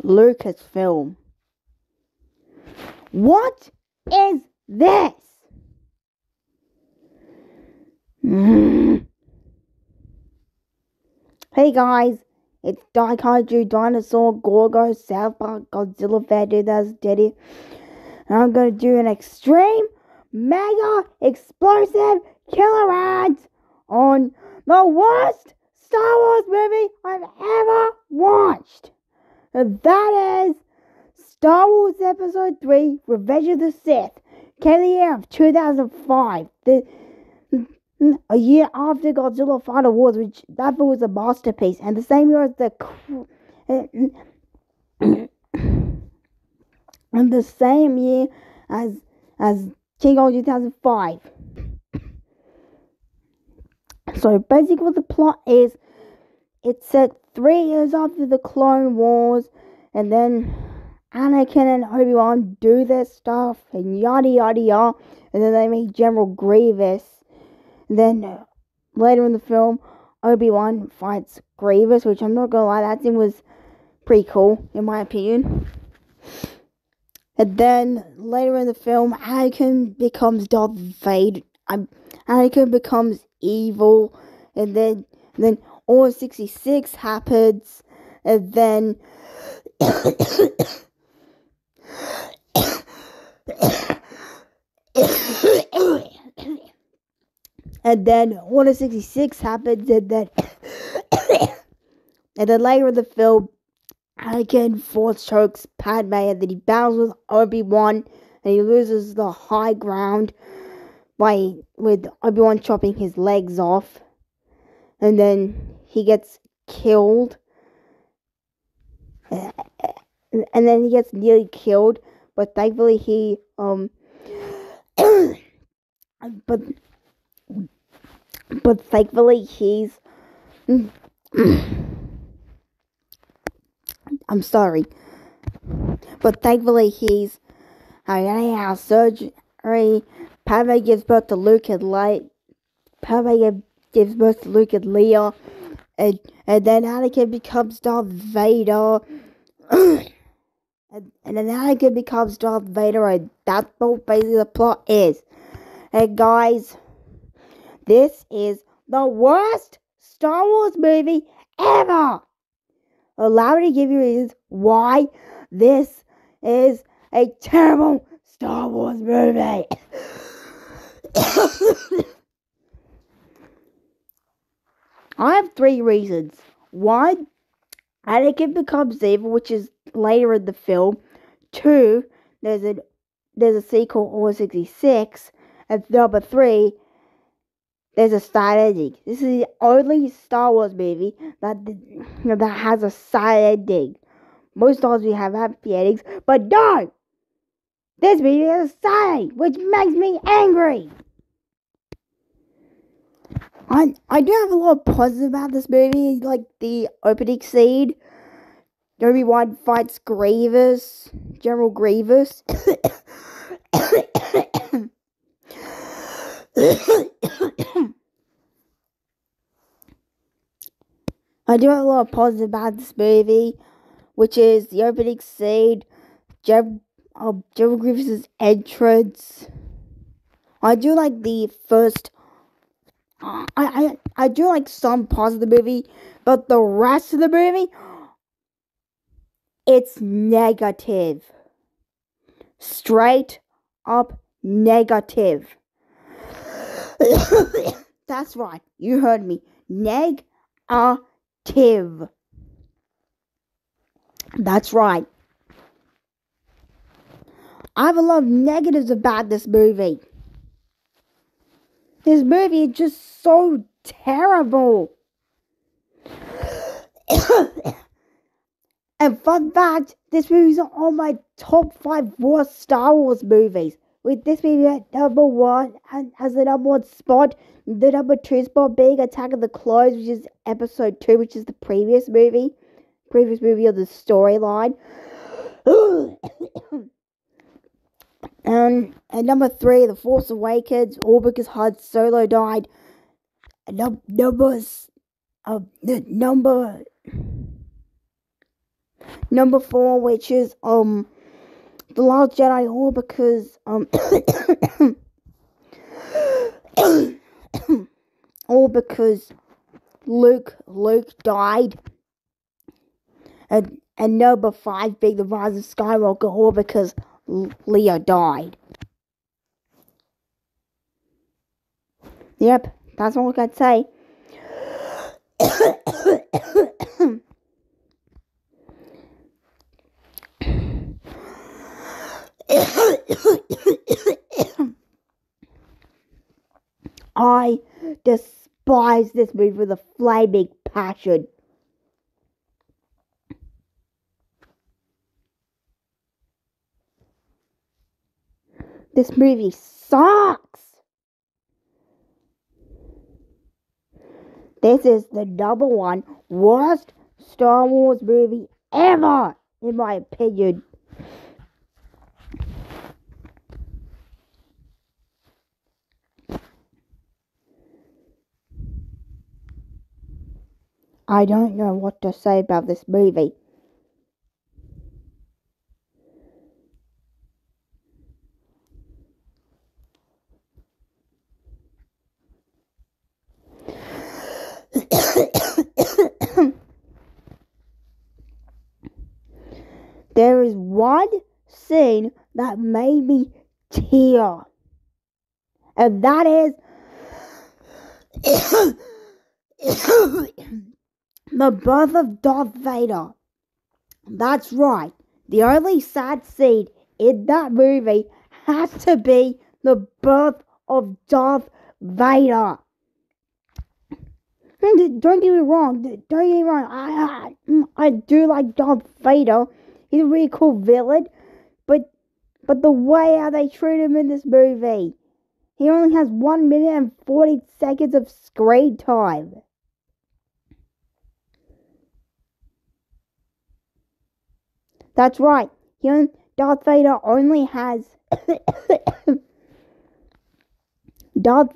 Lucasfilm. What is this? Hey guys, it's Daikaiju Dinosaur Gorgo South Park Godzilla Fair 2030, and I'm gonna do an extreme, mega, explosive killer rant on the worst Star Wars movie I've ever watched. And that is Star Wars Episode 3, Revenge of the Sith. Came the year of 2005. A year after Godzilla Final Wars, which that was a masterpiece, and the same year as and the same year as King Kong 2005. So basically, what the plot is, it's set 3 years after the Clone Wars, and then Anakin and Obi-Wan do their stuff, and yada yada yada, and then they meet General Grievous. And then later in the film, Obi-Wan fights Grievous, which I'm not gonna lie, that scene was pretty cool, in my opinion. And then later in the film, Anakin becomes Darth Vader. Anakin becomes evil, and then Order 66 happens, and then Order 66 happens, and then later in the film, Anakin force chokes Padme, and then he battles with Obi-Wan, and he loses the high ground with Obi-Wan chopping his legs off, and then he gets killed, and then he gets nearly killed, but thankfully he but thankfully he's I'm sorry. But thankfully he's getting out of surgery. Padme gives birth to Luke and Leia. And then Anakin becomes Darth Vader. and then Anakin becomes Darth Vader, and that's what basically the plot is. And guys, this is the worst Star Wars movie ever. Allow me to give you reasons why this is a terrible Star Wars movie. I have 3 reasons. 1, Anakin becomes evil, which is later in the film. 2, there's a sequel, Order 66. And number 3, there's a side ending. This is the only Star Wars movie that has a side ending. Most Star Wars movies have happy endings, but no! This movie has a side ending, which makes me angry. I do have a lot of positives about this movie, like the opening scene. Obi-Wan fights Grievous, General Grievous. I do have a lot of positives about this movie, which is the opening scene, General Grievous' entrance. I do like the first. I do like some parts of the movie, but the rest of the movie, it's negative. Straight up negative. That's right, you heard me. Negative. That's right. I have a lot of negatives about this movie. This movie is just so terrible. And fun fact, this movie is on my top 5 worst Star Wars movies. With this movie at number 1 and has the number 1 spot, the number 2 spot being Attack of the Clones, which is episode 2, which is the previous movie of the storyline. And number 3, The Force Awakens, all because Han Solo died. Number 4, which is The Last Jedi, all because Luke died. And number 5 being The Rise of Skywalker, all because Leo died. Yep, that's all I can say. I despise this movie with a flaming passion. This movie sucks. This is the number 1 worst Star Wars movie ever, in my opinion. I don't know what to say about this movie. There is one scene that made me tear, and that is the birth of Darth Vader. That's right. The only sad scene in that movie has to be the birth of Darth Vader. Don't get me wrong. I do like Darth Vader. He's a really cool villain. But the way how they treat him in this movie. He only has 1 minute and 40 seconds of screen time. That's right. Darth Vader only has Darth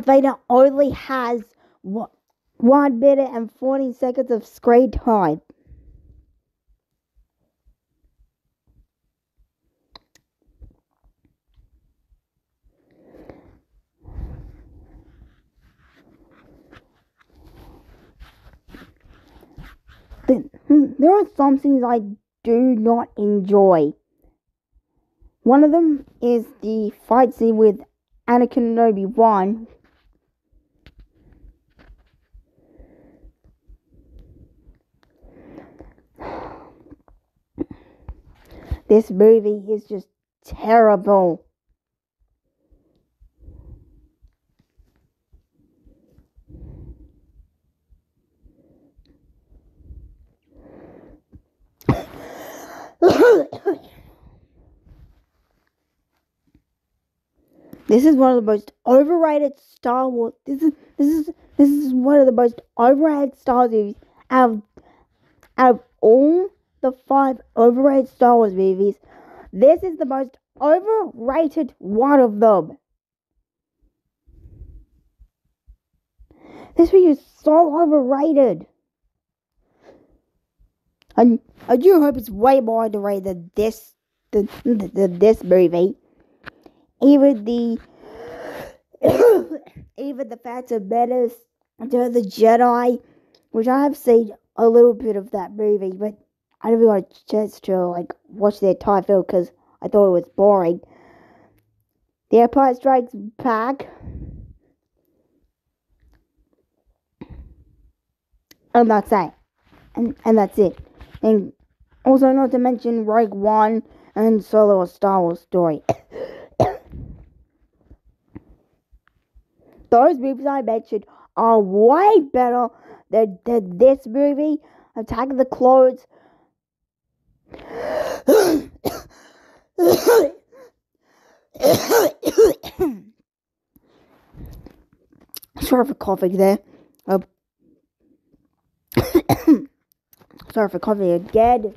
Vader only has 1 minute and 40 seconds of screen time. There are some things I do not enjoy. One of them is the fight scene with Anakin and Obi-Wan. This movie is just terrible. This is one of the most overrated Star Wars. This is one of the most overrated Star Wars movies out of all the 5 overrated Star Wars movies. This is the most overrated one of them. This movie is so overrated. And I do hope it's way more underrated than this movie. Even the Phantom Menace, Return of the Jedi, which I have seen a little bit of that movie, but I never got a chance to watch the entire film because I thought it was boring. The Empire Strikes Back, and that's it. And that's it. And also not to mention Rogue One and Solo: A Star Wars Story. Those movies I mentioned are way better than this movie, Attack of the Clones. Sorry for coughing there. Sorry for coughing again.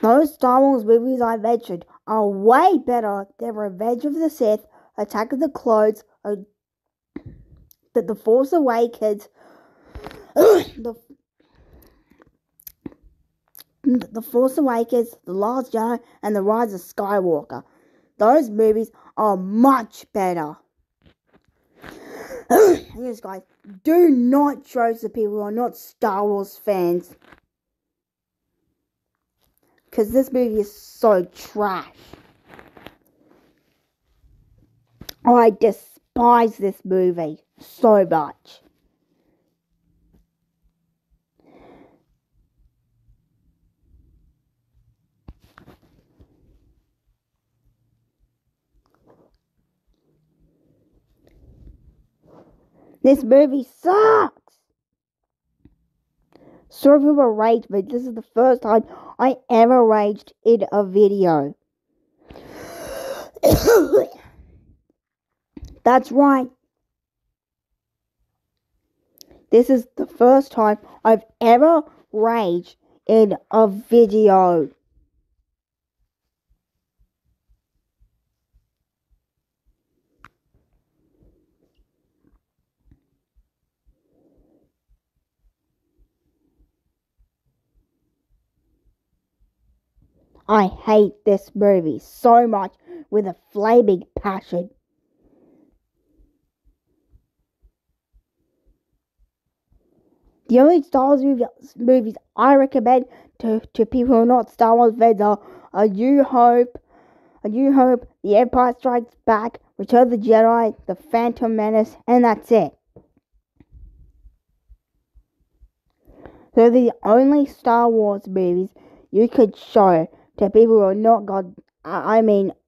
Those Star Wars movies I mentioned are way better than Revenge of the Sith, Attack of the Clones, The Force Awakens, the Force Awakens, The Last Jedi, and The Rise of Skywalker. Those movies are much better. Yes, guys, do not show to people who are not Star Wars fans. Because this movie is so trash. I despise this movie so much. This movie sucks. Sorry for my rage, but this is the first time I ever raged in a video. That's right. This is the first time I've ever raged in a video. I hate this movie so much with a flaming passion. The only Star Wars movies I recommend to people who are not Star Wars fans are A New Hope, The Empire Strikes Back, Return of the Jedi, The Phantom Menace, and that's it. They're the only Star Wars movies you could show to people who are not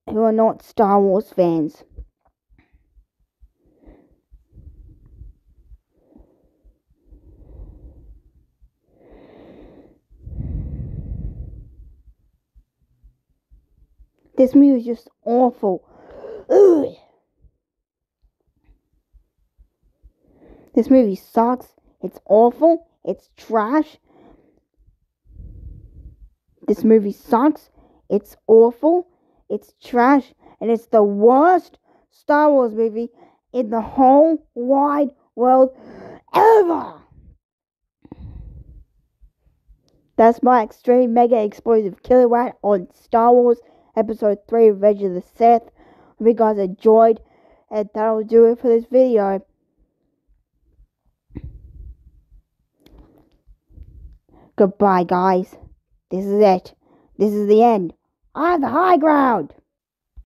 who are not Star Wars fans. This movie is just awful. Ugh. This movie sucks. It's awful. It's trash. This movie sucks. It's awful. It's trash. And it's the worst Star Wars movie in the whole wide world ever. That's my extreme mega explosive killer rant on Star Wars Episode 3 Revenge of the Sith. Hope you guys enjoyed, and that'll do it for this video. Goodbye, guys. This is it. This is the end. I have the high ground.